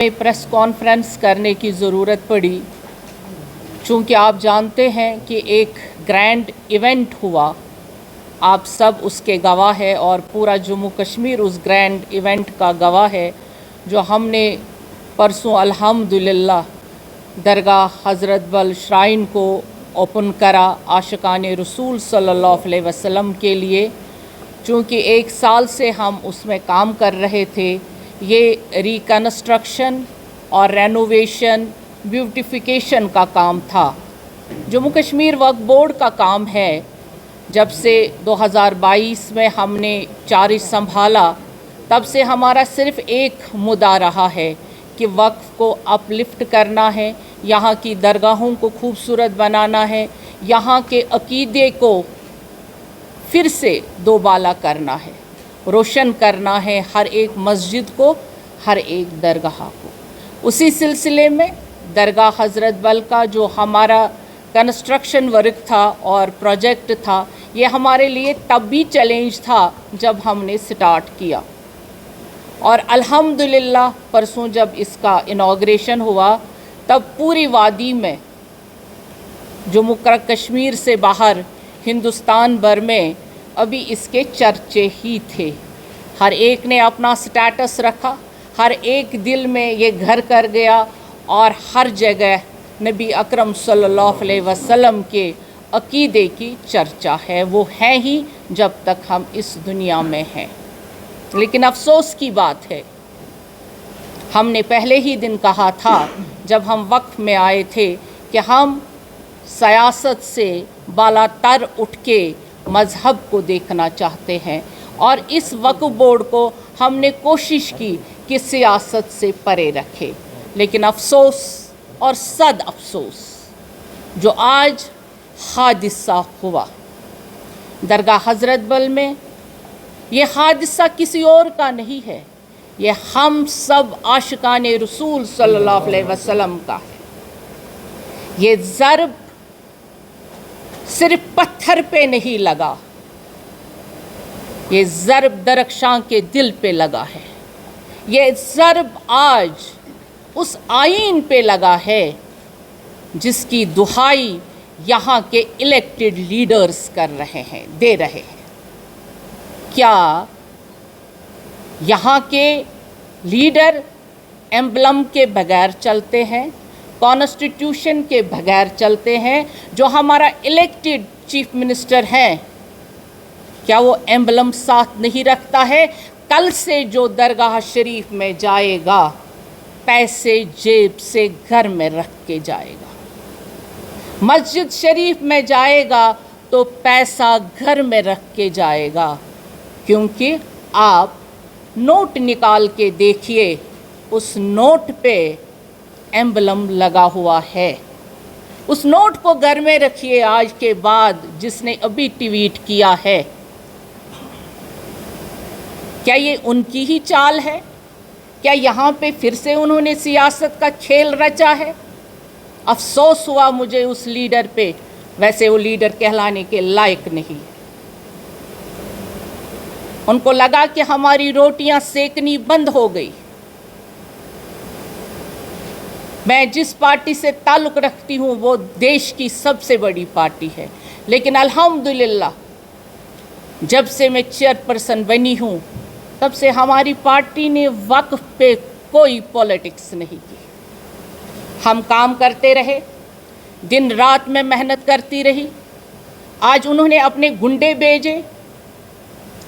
में press conference करने की ज़रूरत पड़ी चूँकि आप जानते हैं कि एक ग्रैंड इवेंट हुआ, आप सब उसके गवाह है और पूरा जम्मू कश्मीर उस ग्रैंड इवेंट का गवाह है जो हमने परसों अल्हम्दुलिल्लाह दरगाह हज़रत बल श्राइन को ओपन करा आशिकान रसूल सल्लल्लाहु अलैहि वसल्लम के लिए। चूँकि एक साल से हम उसमें काम कर रहे थे, ये रिकन्स्ट्रक्शन और रेनोवेशन ब्यूटिफिकेशन का काम था। जम्मू कश्मीर वक्फ बोर्ड का काम है। जब से 2022 में हमने चार्ज संभाला तब से हमारा सिर्फ़ एक मुद्दा रहा है कि वक्फ को अपलिफ्ट करना है, यहाँ की दरगाहों को खूबसूरत बनाना है, यहाँ के अकीदे को फिर से दोबाला करना है, रोशन करना है हर एक मस्जिद को, हर एक दरगाह को। उसी सिलसिले में दरगाह हज़रत बल का जो हमारा कंस्ट्रक्शन वर्क था और प्रोजेक्ट था, ये हमारे लिए तब भी चैलेंज था जब हमने स्टार्ट किया। और अल्हम्दुलिल्लाह परसों जब इसका इनॉग्रेशन हुआ तब पूरी वादी में, जम्मू कश्मीर से बाहर हिंदुस्तान भर में अभी इसके चर्चे ही थे। हर एक ने अपना स्टेटस रखा, हर एक दिल में ये घर कर गया और हर जगह नबी अकरम सल्लल्लाहु अलैहि वसल्लम के अकीदे की चर्चा है। वो है ही जब तक हम इस दुनिया में हैं। लेकिन अफसोस की बात है, हमने पहले ही दिन कहा था जब हम वक्फ में आए थे कि हम सियासत से बालातर उठ के मज़हब को देखना चाहते हैं, और इस वक्फ बोर्ड को हमने कोशिश की कि सियासत से परे रखे। लेकिन अफसोस और सद अफसोस जो आज हादिसा हुआ दरगाह हज़रत बल में, ये हादिसा किसी और का नहीं है, ये हम सब आशिकान रसूल सल्लल्लाहु अलैहि वसल्लम का है। ये ज़रब सिर्फ पत्थर पे नहीं लगा, ये ज़रब दरख्शां के दिल पे लगा है। ये ज़रब आज उस आईन पे लगा है जिसकी दुहाई यहाँ के इलेक्टेड लीडर्स कर रहे हैं, दे रहे हैं। क्या यहाँ के लीडर एम्बलम के बगैर चलते हैं, कॉन्स्टिट्यूशन के बगैर चलते हैं? जो हमारा इलेक्टेड चीफ मिनिस्टर है, क्या वो एम्बलम साथ नहीं रखता है? कल से जो दरगाह शरीफ में जाएगा, पैसे जेब से घर में रख के जाएगा। मस्जिद शरीफ में जाएगा तो पैसा घर में रख के जाएगा, क्योंकि आप नोट निकाल के देखिए, उस नोट पे एम्बलम लगा हुआ है। उस नोट को घर में रखिए आज के बाद, जिसने अभी ट्वीट किया है। क्या ये उनकी ही चाल है? क्या यहाँ पे फिर से उन्होंने सियासत का खेल रचा है? अफसोस हुआ मुझे उस लीडर पे, वैसे वो लीडर कहलाने के लायक नहीं। उनको लगा कि हमारी रोटियां सेकनी बंद हो गई। मैं जिस पार्टी से ताल्लुक़ रखती हूँ वो देश की सबसे बड़ी पार्टी है, लेकिन अल्हम्दुलिल्लाह जब से मैं चेयरपर्सन बनी हूँ तब से हमारी पार्टी ने वक्फ पे कोई पॉलिटिक्स नहीं की। हम काम करते रहे, दिन रात में मेहनत करती रही। आज उन्होंने अपने गुंडे भेजे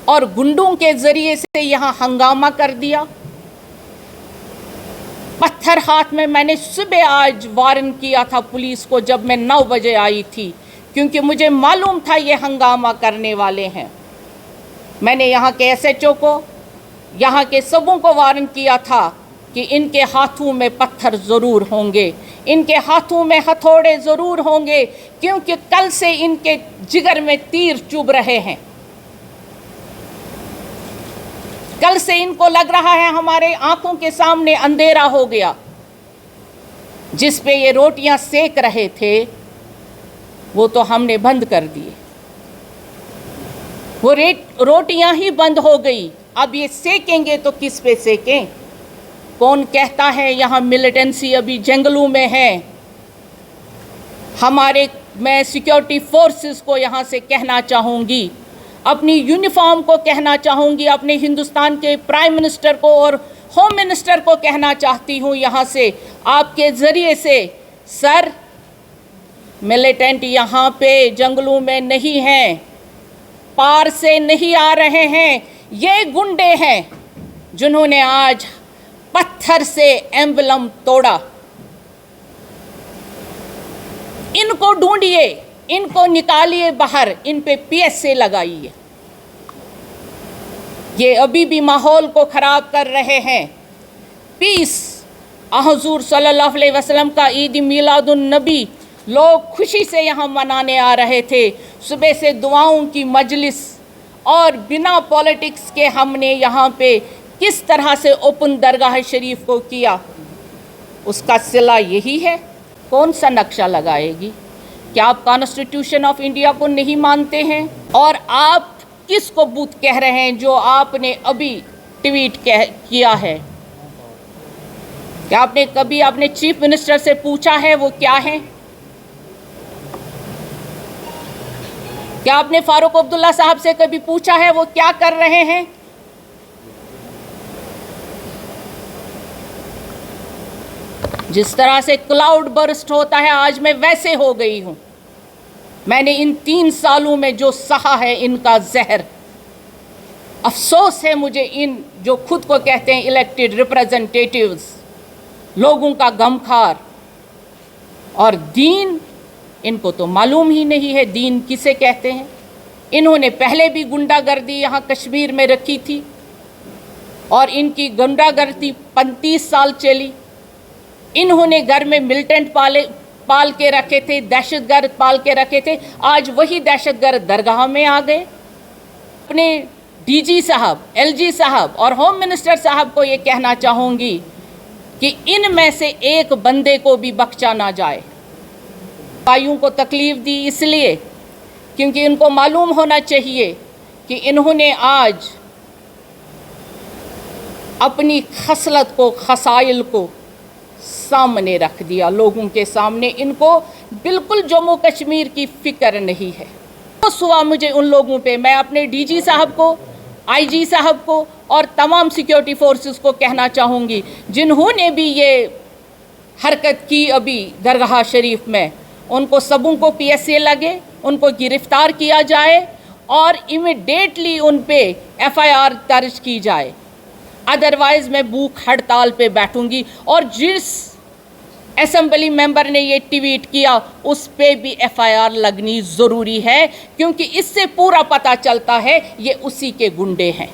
और गुंडों के ज़रिए से यहाँ हंगामा कर दिया। पत्थर हाथ में मैंने सुबह आज वार्न किया था पुलिस को जब मैं 9 बजे आई थी, क्योंकि मुझे मालूम था ये हंगामा करने वाले हैं। मैंने यहाँ के एसएचओ को, यहाँ के सबों को वार्न किया था कि इनके हाथों में पत्थर ज़रूर होंगे, इनके हाथों में हथौड़े ज़रूर होंगे, क्योंकि कल से इनके जिगर में तीर चुभ रहे हैं। कल से इनको लग रहा है हमारे आंखों के सामने अंधेरा हो गया। जिस पे ये रोटियां सेक रहे थे वो तो हमने बंद कर दिए, वो रोटियां ही बंद हो गई। अब ये सेकेंगे तो किस पे सेकें? कौन कहता है यहाँ मिलिटेंसी अभी जंगलों में है? मैं सिक्योरिटी फोर्सेस को यहाँ से कहना चाहूँगी, अपनी यूनिफॉर्म को कहना चाहूँगी, अपने हिंदुस्तान के प्राइम मिनिस्टर को और होम मिनिस्टर को कहना चाहती हूँ यहाँ से आपके ज़रिए से, सर मिलिटेंट यहाँ पे जंगलों में नहीं हैं, पार से नहीं आ रहे हैं। ये गुंडे हैं जिन्होंने आज पत्थर से एम्बलम तोड़ा। इनको ढूंढिए, इनको निकालिए बाहर, इन पे PSA लगाइए। ये अभी भी माहौल को ख़राब कर रहे हैं। पीस हुज़ूर सल्लल्लाहु अलैहि वसल्लम का ईद मिलादुन नबी लोग खुशी से यहाँ मनाने आ रहे थे। सुबह से दुआओं की मजलिस और बिना पॉलिटिक्स के हमने यहाँ पे किस तरह से ओपन दरगाह शरीफ को किया, उसका सिला यही है। कौन सा नक्शा लगाएगी? क्या आप कॉन्स्टिट्यूशन ऑफ इंडिया को नहीं मानते हैं? और आप किसको बूत कह रहे हैं जो आपने अभी ट्वीट किया है? क्या आपने कभी अपने चीफ मिनिस्टर से पूछा है वो क्या है? क्या आपने फारूक अब्दुल्ला साहब से कभी पूछा है वो क्या कर रहे हैं? जिस तरह से क्लाउड बर्स्ट होता है, आज मैं वैसे हो गई हूँ। मैंने इन 3 सालों में जो सहा है इनका जहर, अफसोस है मुझे इन जो खुद को कहते हैं इलेक्टेड रिप्रेजेंटेटिव्स, लोगों का गमखार। और दीन, इनको तो मालूम ही नहीं है दीन किसे कहते हैं। इन्होंने पहले भी गुंडागर्दी यहाँ कश्मीर में रखी थी और इनकी गुंडागर्दी 35 साल चली। इन्होंने घर में मिलिटेंट पाल के रखे थे, दहशतगर्द पाल के रखे थे। आज वही दहशतगर्द दरगाह में आ गए। अपने DG साहब, LG साहब और होम मिनिस्टर साहब को ये कहना चाहूँगी कि इनमें से एक बंदे को भी बख्शा ना जाए। भाइयों को तकलीफ़ दी इसलिए क्योंकि इनको मालूम होना चाहिए कि इन्होंने आज अपनी खसलत को, खसाइल को सामने रख दिया लोगों के सामने। इनको बिल्कुल जम्मू कश्मीर की फ़िक्र नहीं है। तो हुआ मुझे उन लोगों पे, मैं अपने DG साहब को, IG साहब को और तमाम सिक्योरिटी फोर्सेस को कहना चाहूँगी जिन्होंने भी ये हरकत की अभी दरगाह शरीफ में, उनको सबों को PSA लगे, उनको गिरफ़्तार किया जाए और इमीडिएटली उन पे FIR दर्ज की जाए। अदरवाइज़ मैं भूख हड़ताल पे बैठूंगी। और जिस असेंबली मेंबर ने ये ट्वीट किया उस पे भी FIR लगनी ज़रूरी है, क्योंकि इससे पूरा पता चलता है ये उसी के गुंडे हैं।